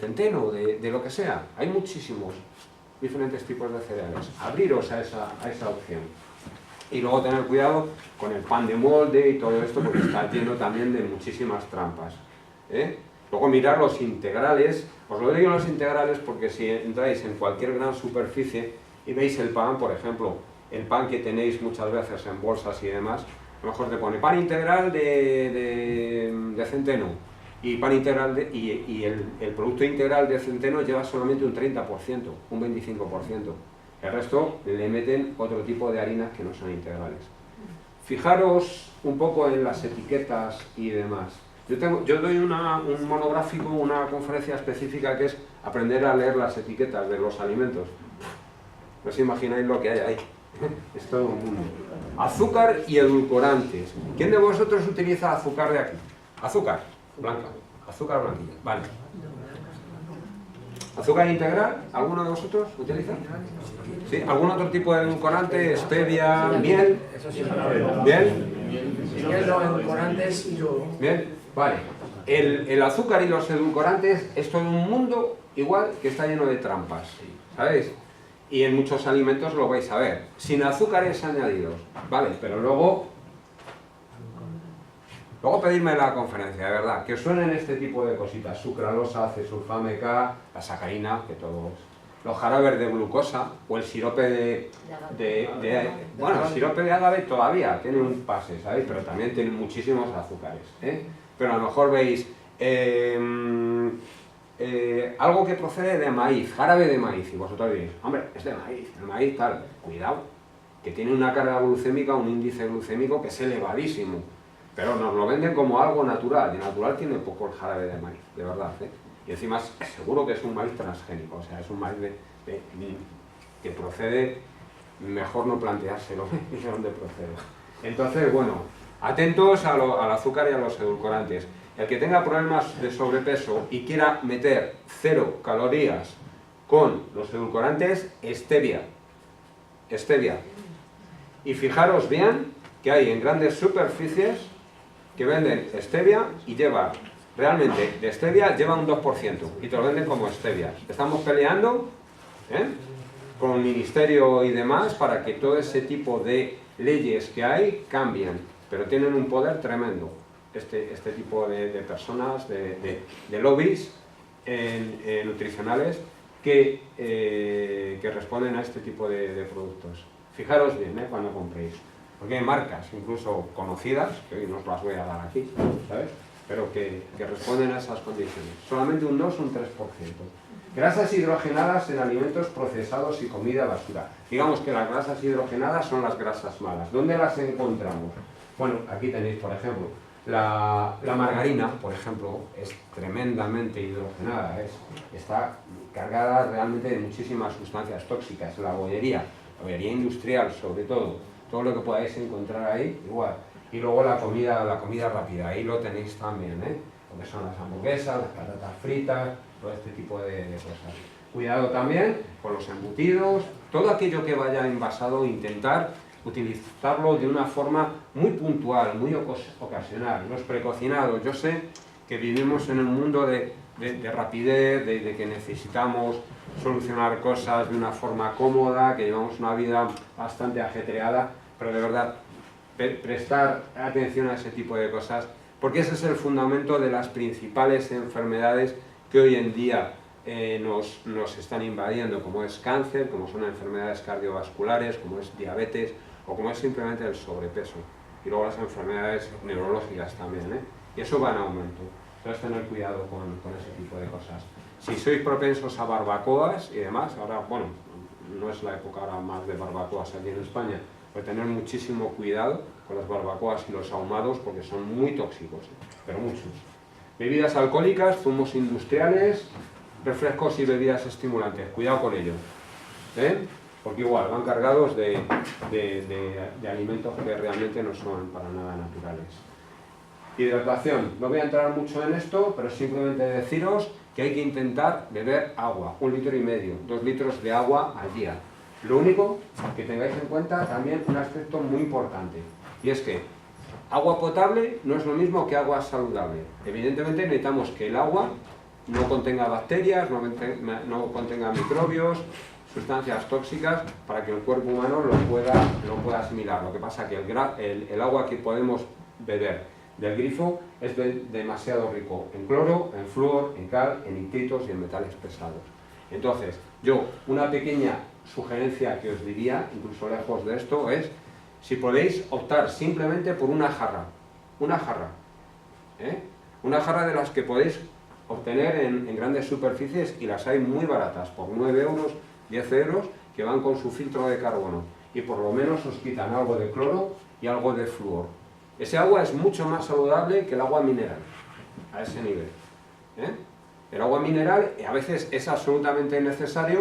centeno, de lo que sea. Hay muchísimos diferentes tipos de cereales. Abriros a esa opción. Y luego tener cuidado con el pan de molde y todo esto, porque está lleno también de muchísimas trampas. Luego mirar los integrales. Os lo digo los integrales porque si entráis en cualquier gran superficie y veis el pan, por ejemplo, el pan que tenéis muchas veces en bolsas y demás, a lo mejor te pone pan integral de centeno y pan integral y el producto integral de centeno lleva solamente un 30%, un 25%. El resto le meten otro tipo de harinas que no son integrales. Fijaros un poco en las etiquetas y demás. Yo doy un monográfico, una conferencia específica que es aprender a leer las etiquetas de los alimentos. No os imagináis lo que hay ahí. Es todo un mundo. Azúcar y edulcorantes. ¿Quién de vosotros utiliza azúcar de aquí? Azúcar blanca. Azúcar blanquilla. Vale. ¿Azúcar integral? ¿Alguno de vosotros utiliza? ¿Sí? ¿Algún otro tipo de edulcorante? ¿Stevia? ¿Miel? ¿Miel? Miel no, edulcorantes y yo. Bien, vale. El azúcar y los edulcorantes es todo un mundo igual que está lleno de trampas. ¿Sabéis? Y en muchos alimentos lo vais a ver. Sin azúcares añadidos. Vale, pero luego pedirme la conferencia, de verdad, que os suenen este tipo de cositas, sucralosa, cesulfame K, la sacarina, que todos, los jarabes de glucosa, o el sirope bueno, el sirope de agave todavía tiene un pase, ¿sabéis? Pero también tiene muchísimos azúcares, Pero a lo mejor veis algo que procede de maíz, jarabe de maíz, y vosotros diréis, hombre, es de maíz, el maíz tal, cuidado, que tiene una carga glucémica, un índice glucémico que es elevadísimo. Pero nos lo venden como algo natural, y natural tiene poco el jarabe de maíz, de verdad, Y encima seguro que es un maíz transgénico, o sea, es un maíz que procede, mejor no planteárselo de dónde procede. Entonces, bueno, atentos al azúcar y a los edulcorantes. El que tenga problemas de sobrepeso y quiera meter 0 calorías con los edulcorantes, stevia. Stevia. Y fijaros bien que hay en grandes superficies que venden stevia y realmente de stevia lleva un 2% y te lo venden como stevia. Estamos peleando con el ministerio y demás para que todo ese tipo de leyes que hay cambien, pero tienen un poder tremendo este tipo de personas, de lobbies nutricionales que responden a este tipo de productos. Fijaros bien cuando compréis. Porque hay marcas, incluso conocidas, que hoy no os las voy a dar aquí, ¿sabes? Pero que responden a esas condiciones. Solamente un 2 o un 3%. Grasas hidrogenadas en alimentos procesados y comida basura. Digamos que las grasas hidrogenadas son las grasas malas. ¿Dónde las encontramos? Bueno, aquí tenéis, por ejemplo, la margarina, por ejemplo, es tremendamente hidrogenada. Está cargada realmente de muchísimas sustancias tóxicas. La bollería industrial sobre todo lo que podáis encontrar ahí, igual. Y luego la comida rápida, ahí lo tenéis también, Lo que son las hamburguesas, las patatas fritas, todo este tipo de cosas. Cuidado también con los embutidos, todo aquello que vaya envasado, intentar utilizarlo de una forma muy puntual, muy ocasional. Los precocinados, yo sé que vivimos en un mundo de rapidez, de que necesitamos solucionar cosas de una forma cómoda, que llevamos una vida bastante ajetreada, pero de verdad, prestar atención a ese tipo de cosas, porque ese es el fundamento de las principales enfermedades que hoy en día nos están invadiendo, como es cáncer, como son enfermedades cardiovasculares, como es diabetes, o como es simplemente el sobrepeso, y luego las enfermedades neurológicas también, y eso va en aumento. Entonces tener cuidado con ese tipo de cosas. Si sois propensos a barbacoas y demás, ahora, bueno, no es la época ahora más de barbacoas aquí en España, pero tener muchísimo cuidado con las barbacoas y los ahumados porque son muy tóxicos, pero muchos. Bebidas alcohólicas, zumos industriales, refrescos y bebidas estimulantes, cuidado con ellos, porque igual van cargados de alimentos que realmente no son para nada naturales. Hidratación, no voy a entrar mucho en esto, pero simplemente deciros que hay que intentar beber agua, 1,5 litros, 2 litros de agua al día. Lo único que tengáis en cuenta también un aspecto muy importante, y es que agua potable no es lo mismo que agua saludable. Evidentemente necesitamos que el agua no contenga bacterias, no contenga microbios, sustancias tóxicas, para que el cuerpo humano lo pueda asimilar. Lo que pasa es que el agua que podemos beber del grifo es demasiado rico en cloro, en flúor, en cal, en nitritos y en metales pesados. Entonces, una pequeña sugerencia que os diría, incluso lejos de esto, es si podéis optar simplemente por una jarra, una jarra de las que podéis obtener en grandes superficies, y las hay muy baratas, por 9 euros, 10 euros, que van con su filtro de carbono, y por lo menos os quitan algo de cloro y algo de flúor. Ese agua es mucho más saludable que el agua mineral, a ese nivel. El agua mineral a veces es absolutamente necesario,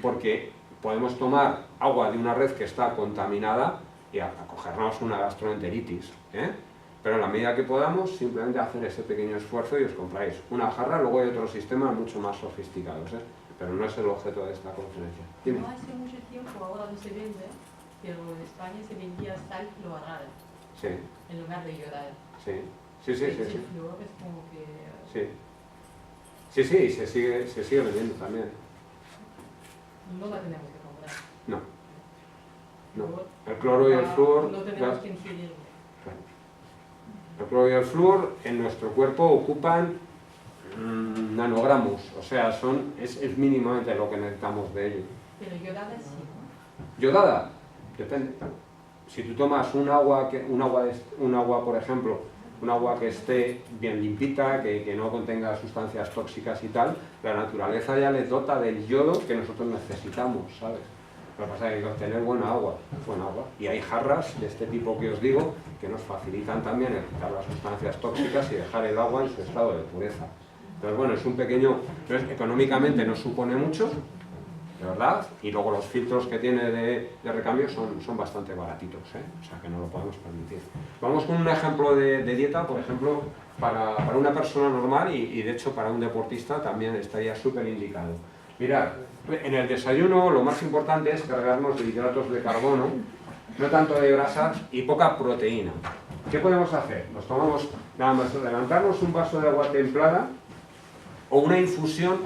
porque podemos tomar agua de una red que está contaminada y acogernos una gastroenteritis. Pero en la medida que podamos, simplemente hacer ese pequeño esfuerzo y os compráis una jarra. Luego hay otros sistemas mucho más sofisticados, pero no es el objeto de esta conferencia. Dime. No hace mucho tiempo, ahora no se vende, pero en España se vendía sal clorada, Sí, en lugar de yodada. sí. El flúor es como que... Sí, se sigue vendiendo también. No la tenemos que comprar. No. El cloro y el flúor... No tenemos que incidir. El cloro y el flúor en nuestro cuerpo ocupan nanogramos, o sea, es mínimamente lo que necesitamos de ello. Pero yodada sí, ¿no? Yodada, depende. Si tú tomas un agua, por ejemplo, un agua que esté bien limpita, que no contenga sustancias tóxicas y tal, la naturaleza ya le dota del yodo que nosotros necesitamos, ¿sabes? Lo que pasa es que hay que obtener buena agua. Y hay jarras de este tipo que os digo, que nos facilitan también el quitar las sustancias tóxicas y dejar el agua en su estado de pureza. Entonces, bueno, es un pequeño... Entonces, económicamente no supone mucho, de verdad, y luego los filtros que tiene de recambio son bastante baratitos, o sea que no lo podemos permitir. Vamos con un ejemplo de dieta, por ejemplo, para una persona normal y de hecho para un deportista también estaría súper indicado. Mirad, en el desayuno lo más importante es cargarnos de hidratos de carbono, no tanto de grasas, y poca proteína. ¿Qué podemos hacer? Nos tomamos nada más levantarnos un vaso de agua templada o una infusión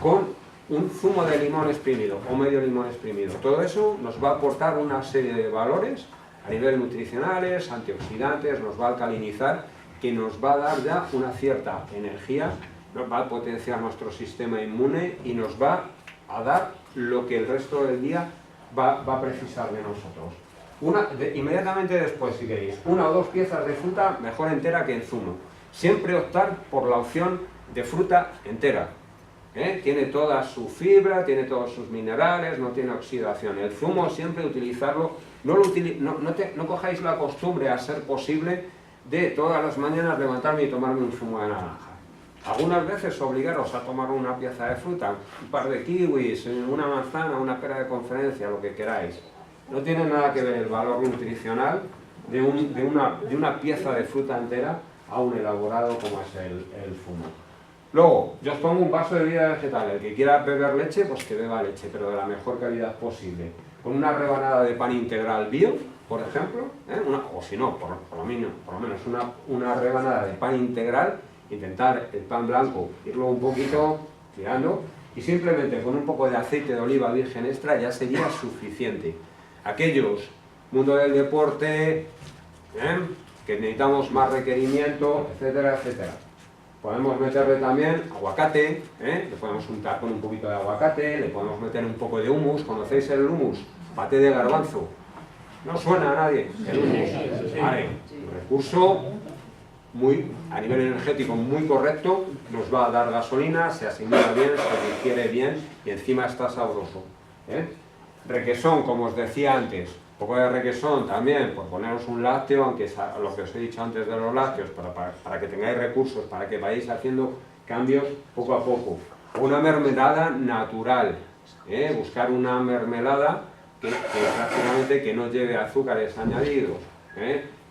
con un zumo de limón exprimido o medio limón exprimido. Todo eso nos va a aportar una serie de valores a nivel nutricionales, antioxidantes, nos va a alcalinizar, que nos va a dar ya una cierta energía, nos va a potenciar nuestro sistema inmune y nos va a dar lo que el resto del día va a precisar de nosotros. Inmediatamente después, si queréis, 1 o 2 piezas de fruta, mejor entera que en zumo. Siempre optar por la opción de fruta entera. Tiene toda su fibra, tiene todos sus minerales, no tiene oxidación. El zumo siempre utilizarlo, no cojáis la costumbre, a ser posible, de todas las mañanas levantarme y tomarme un zumo de naranja. Algunas veces obligaros a tomar una pieza de fruta, un par de kiwis, una manzana, una pera de conferencia, lo que queráis. No tiene nada que ver el valor nutricional de una pieza de fruta entera a un elaborado como es el zumo. Luego, yo os pongo un vaso de bebida vegetal. El que quiera beber leche, pues que beba leche, pero de la mejor calidad posible. Con una rebanada de pan integral bio, por ejemplo, o si no, por lo menos una rebanada de pan integral, intentar el pan blanco, irlo un poquito tirando, y simplemente con un poco de aceite de oliva virgen extra ya sería suficiente. Aquellos, mundo del deporte, que necesitamos más requerimiento, etcétera, etcétera. Podemos meterle también aguacate, le podemos untar con un poquito de aguacate, le podemos meter un poco de hummus. ¿Conocéis el hummus? Paté de garbanzo. ¿No suena a nadie? El hummus. Vale, un recurso a nivel energético muy correcto, nos va a dar gasolina, se asimila bien, se digiere bien y encima está sabroso. Requesón, como os decía antes, un poco de requesón también, por poneros un lácteo, aunque es lo que os he dicho antes de los lácteos, para que tengáis recursos, para que vayáis haciendo cambios poco a poco. Una mermelada natural, buscar una mermelada que prácticamente que no lleve azúcares añadidos,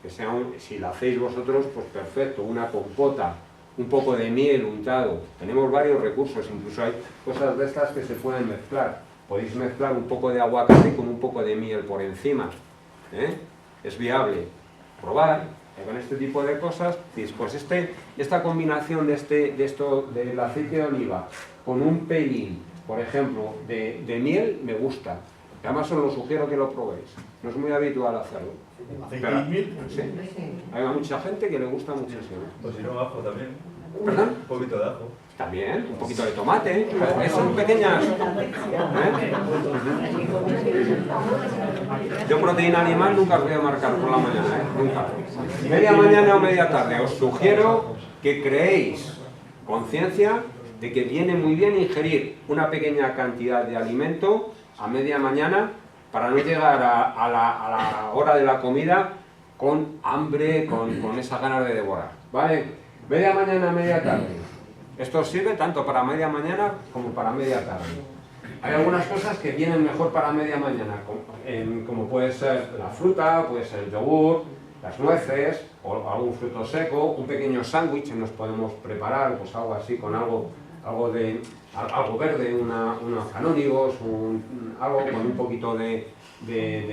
que sea si la hacéis vosotros, pues perfecto, una compota, un poco de miel untado. Tenemos varios recursos, incluso hay cosas de estas que se pueden mezclar. Podéis mezclar un poco de aguacate con un poco de miel por encima. Es viable. Probar, con este tipo de cosas, pues esta combinación del aceite de oliva con un pelín, por ejemplo, de miel, me gusta. Además os lo sugiero que lo probéis. No es muy habitual hacerlo. ¿Aceite y miel? Sí. Hay mucha gente que le gusta muchísimo. O si no, ajo también. ¿Perdón? Un poquito de ajo. También, un poquito de tomate. Son pequeñas. Yo proteína animal nunca os voy a marcar por la mañana, nunca. Media mañana o media tarde. Os sugiero que creéis conciencia de que viene muy bien ingerir una pequeña cantidad de alimento a media mañana para no llegar a la hora de la comida con hambre, con esas ganas de devorar, ¿vale? Media mañana, media tarde. Esto sirve tanto para media mañana como para media tarde. Hay algunas cosas que vienen mejor para media mañana, como puede ser la fruta, puede ser el yogur, las nueces o algún fruto seco, un pequeño sándwich nos podemos preparar, pues algo así con algo verde, unos canónigos, algo con un poquito de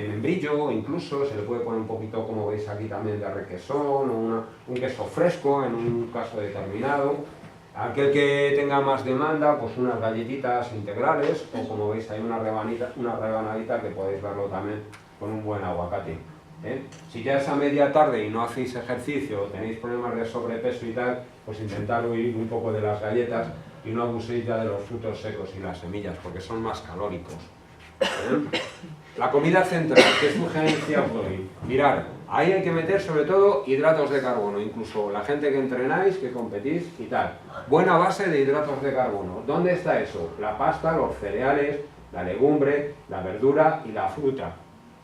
membrillo, incluso se le puede poner un poquito, como veis aquí también, de requesón o un queso fresco en un caso determinado. Aquel que tenga más demanda, pues unas galletitas integrales o, como veis, hay una rebanadita que podéis verlo también con un buen aguacate. Si ya es a media tarde y no hacéis ejercicio, tenéis problemas de sobrepeso y tal, pues intentad huir un poco de las galletas y no abuséis ya de los frutos secos y las semillas, porque son más calóricos. La comida central, ¿qué sugerencia os doy? Mirad, ahí hay que meter sobre todo hidratos de carbono, incluso la gente que entrenáis, que competís y tal. Buena base de hidratos de carbono. ¿Dónde está eso? La pasta, los cereales, la legumbre, la verdura y la fruta.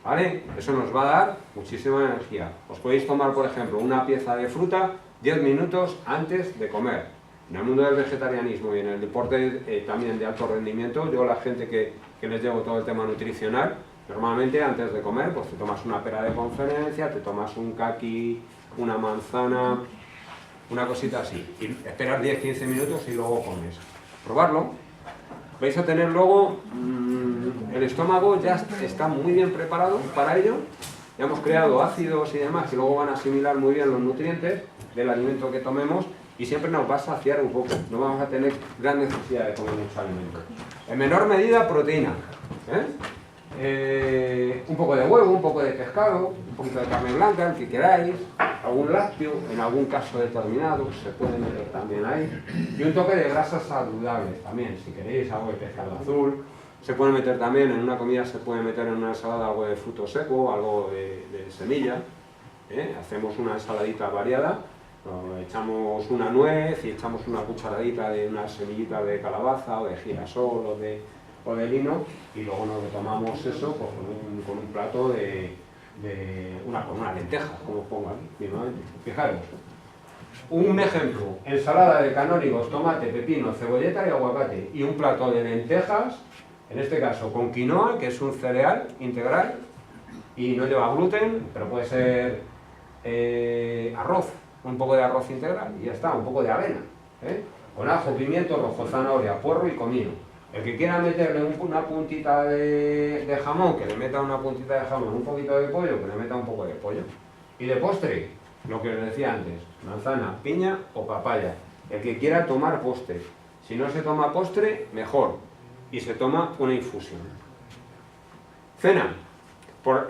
¿Vale? Eso nos va a dar muchísima energía. Os podéis tomar, por ejemplo, una pieza de fruta 10 minutos antes de comer. En el mundo del vegetarianismo y en el deporte también de alto rendimiento, yo la gente que les llevo todo el tema nutricional, normalmente antes de comer, pues te tomas una pera de conferencia, te tomas un caqui, una manzana, una cosita así, y esperas 10-15 minutos y luego comes. Probarlo. Vais a tener luego, el estómago ya está muy bien preparado para ello, ya hemos creado ácidos y demás que luego van a asimilar muy bien los nutrientes del alimento que tomemos y siempre nos va a saciar un poco, no vamos a tener gran necesidad de comer mucho alimento. En menor medida, proteína. Un poco de huevo, un poco de pescado, un poquito de carne blanca, el que queráis, algún lácteo, en algún caso determinado, se puede meter también ahí, y un toque de grasas saludables también, si queréis, algo de pescado azul, se puede meter también, en una comida se puede meter en una ensalada algo de fruto seco, algo de semilla, hacemos una ensaladita variada, echamos una nuez y echamos una cucharadita de una semillita de calabaza o de girasol o de lino y luego nos lo tomamos eso pues, con un plato con una lenteja, como os pongo aquí, mismamente. Fijaros, un ejemplo, ensalada de canónigos, tomate, pepino, cebolleta y aguacate y un plato de lentejas, en este caso con quinoa, que es un cereal integral y no lleva gluten, pero puede ser arroz, un poco de arroz integral y ya está, un poco de avena, con ajo, pimiento rojo, zanahoria, puerro y comino. El que quiera meterle una puntita de jamón, que le meta una puntita de jamón, un poquito de pollo, que le meta un poco de pollo. Y de postre, lo que os decía antes, manzana, piña o papaya. El que quiera tomar postre. Si no se toma postre, mejor. Y se toma una infusión. Cena.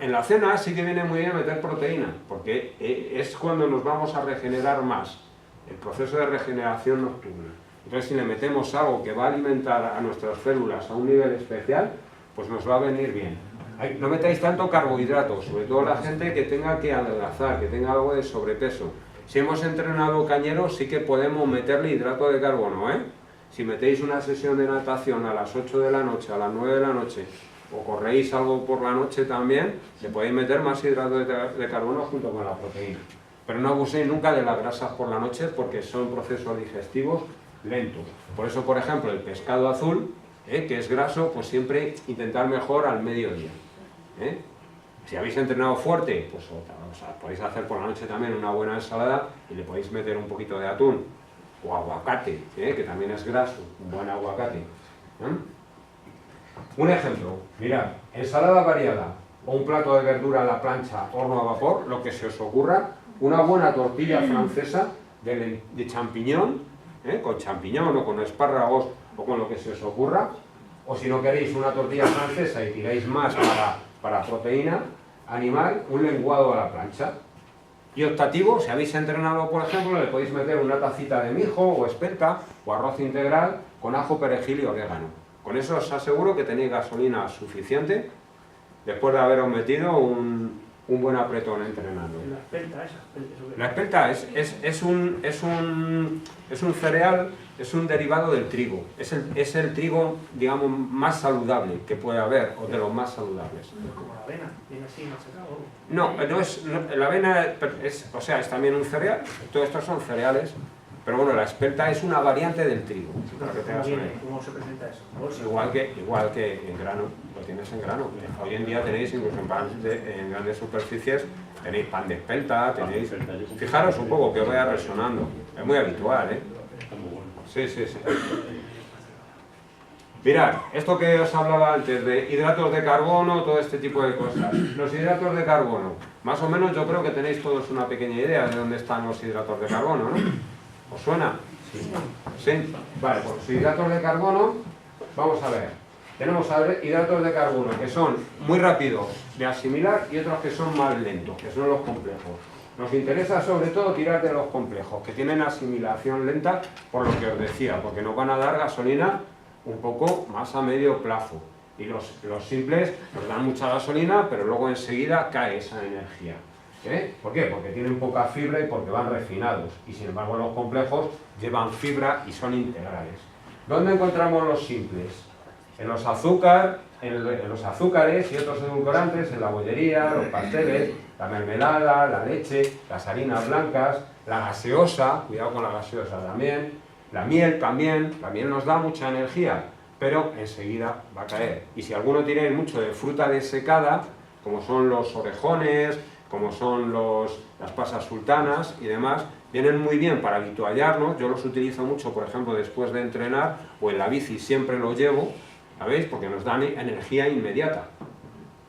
En la cena sí que viene muy bien meter proteína, porque es cuando nos vamos a regenerar más. El proceso de regeneración nocturna. Entonces, si le metemos algo que va a alimentar a nuestras células a un nivel especial, pues nos va a venir bien. No metáis tanto carbohidratos, sobre todo la gente que tenga que adelgazar, que tenga algo de sobrepeso. Si hemos entrenado cañeros, sí que podemos meterle hidrato de carbono, Si metéis una sesión de natación a las 8 de la noche, a las 9 de la noche, o corréis algo por la noche también, le podéis meter más hidrato de carbono junto con la proteína. Pero no abuséis nunca de las grasas por la noche porque son procesos digestivos lentos. Por eso, por ejemplo, el pescado azul, que es graso, pues siempre intentar mejor al mediodía. Si habéis entrenado fuerte, pues podéis hacer por la noche también una buena ensalada y le podéis meter un poquito de atún o aguacate, que también es graso, un buen aguacate. Un ejemplo, mirad, ensalada variada o un plato de verdura a la plancha, horno a vapor, lo que se os ocurra, una buena tortilla francesa de champiñón, con champiñón o con espárragos o con lo que se os ocurra, o si no queréis una tortilla francesa y tiráis más para proteína animal, un lenguado a la plancha. Y optativo, si habéis entrenado, por ejemplo, le podéis meter una tacita de mijo o espelta o arroz integral con ajo, perejil y orégano. Con eso os aseguro que tenéis gasolina suficiente después de haberos metido un buen apretón entrenando. La espelta esa. La espelta es un cereal, es un derivado del trigo. Es el trigo, digamos, más saludable que puede haber, o de los más saludables. Como la avena, viene así machacado. La avena es también un cereal, todos estos son cereales, pero bueno, la espelta es una variante del trigo. Para que tengas una idea. ¿Cómo se presenta eso? Igual que en grano, lo tienes en grano. Hoy en día tenéis incluso en grandes superficies, tenéis pan de espelta, tenéis... Fijaros un poco que os vaya resonando, es muy habitual, ¿eh? Sí. Mirad, esto que os hablaba antes de hidratos de carbono, todo este tipo de cosas. Los hidratos de carbono, más o menos yo creo que tenéis todos una pequeña idea de dónde están los hidratos de carbono, ¿no? ¿Os suena? Sí. Vale, pues los hidratos de carbono, vamos a ver. Tenemos hidratos de carbono que son muy rápidos de asimilar y otros que son más lentos, que son los complejos. Nos interesa sobre todo tirar de los complejos, que tienen asimilación lenta, por lo que os decía, porque nos van a dar gasolina un poco más a medio plazo. Y los simples nos dan mucha gasolina, pero luego enseguida cae esa energía. ¿Por qué? Porque tienen poca fibra y porque van refinados. Y sin embargo los complejos llevan fibra y son integrales. ¿Dónde encontramos los simples? En los azúcares y otros edulcorantes, en la bollería, los pasteles, la mermelada, la leche, las harinas blancas, la gaseosa, cuidado con la gaseosa también, la miel también. La miel nos da mucha energía, pero enseguida va a caer. Y si alguno tiene mucho de fruta desecada, como son los orejones, como son las pasas sultanas y demás, vienen muy bien para habituallarnos. Yo los utilizo mucho, por ejemplo, después de entrenar o en la bici siempre los llevo, ¿sabéis? Porque nos dan energía inmediata.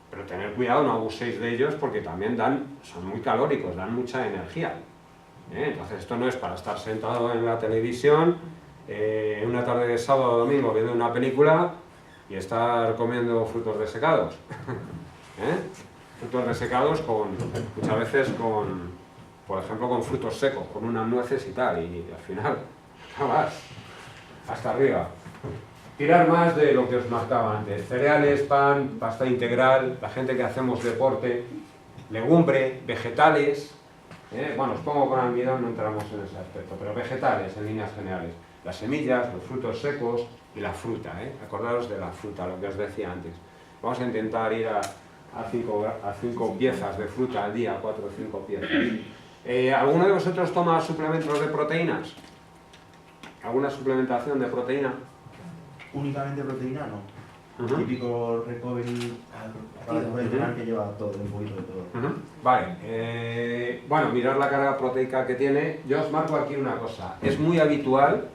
Pero tener cuidado, no abuséis de ellos porque también son muy calóricos, dan mucha energía. Entonces esto no es para estar sentado en la televisión en una tarde de sábado o domingo viendo una película y estar comiendo frutos desecados. Frutos desecados muchas veces por ejemplo, con frutos secos, con unas nueces y tal, y al final acabas hasta arriba. Tirar más de lo que os marcaba antes: cereales, pan, pasta integral, la gente que hacemos deporte, legumbre, vegetales. Bueno, os pongo con almidón, no entramos en ese aspecto, pero vegetales en líneas generales. Las semillas, los frutos secos y la fruta. Acordaros de la fruta, lo que os decía antes. Vamos a intentar ir a 5 piezas de fruta al día, 4 o 5 piezas. ¿Alguno de vosotros toma suplementos de proteínas? ¿Alguna suplementación de proteína? Únicamente proteína no. Típico recovery que lleva todo, un poquito de todo. Vale, bueno, mirad la carga proteica que tiene. Yo os marco aquí una cosa, es muy habitual,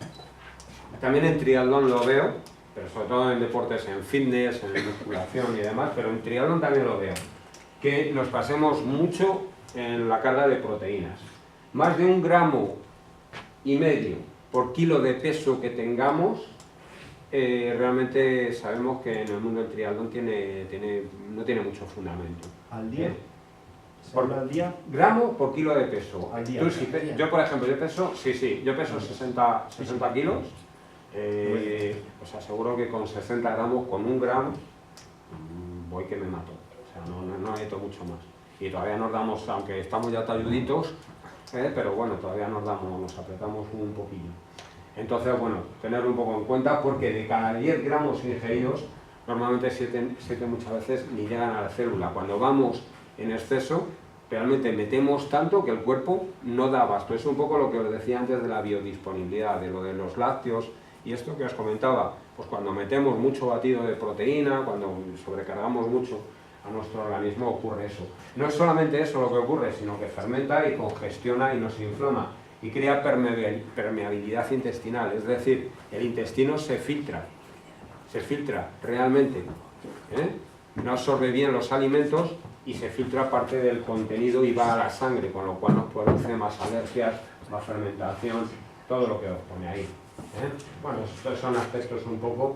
también en triatlón lo veo, pero sobre todo en deportes, en fitness, en musculación y demás, pero en triatlón también lo veo, que nos pasemos mucho en la carga de proteínas. Más de 1,5 gramos por kilo de peso que tengamos, realmente sabemos que en el mundo del triatlón no tiene mucho fundamento. ¿Al día? ¿Al día? Gramo por kilo de peso. Al día. Yo, por ejemplo, yo peso 60 kilos. Os aseguro que con 60 gramos, con 1 gramo, voy que me mato. O sea, no necesito mucho más. Y todavía nos damos, aunque estamos ya talluditos, pero bueno, todavía nos apretamos un poquillo. Entonces, bueno, tenerlo un poco en cuenta, porque de cada 10 gramos ingeridos, normalmente 7 muchas veces ni llegan a la célula. Cuando vamos en exceso, realmente metemos tanto que el cuerpo no da abasto. Es un poco lo que os decía antes de la biodisponibilidad, de lo de los lácteos y esto que os comentaba. Pues cuando metemos mucho batido de proteína, cuando sobrecargamos mucho a nuestro organismo, ocurre eso. No es solamente eso lo que ocurre, sino que fermenta y congestiona y nos inflama y crea permeabilidad intestinal, es decir, el intestino se filtra realmente. no absorbe bien los alimentos y se filtra parte del contenido y va a la sangre, con lo cual nos produce más alergias, más fermentación, todo lo que os pone ahí. Bueno, estos son aspectos un poco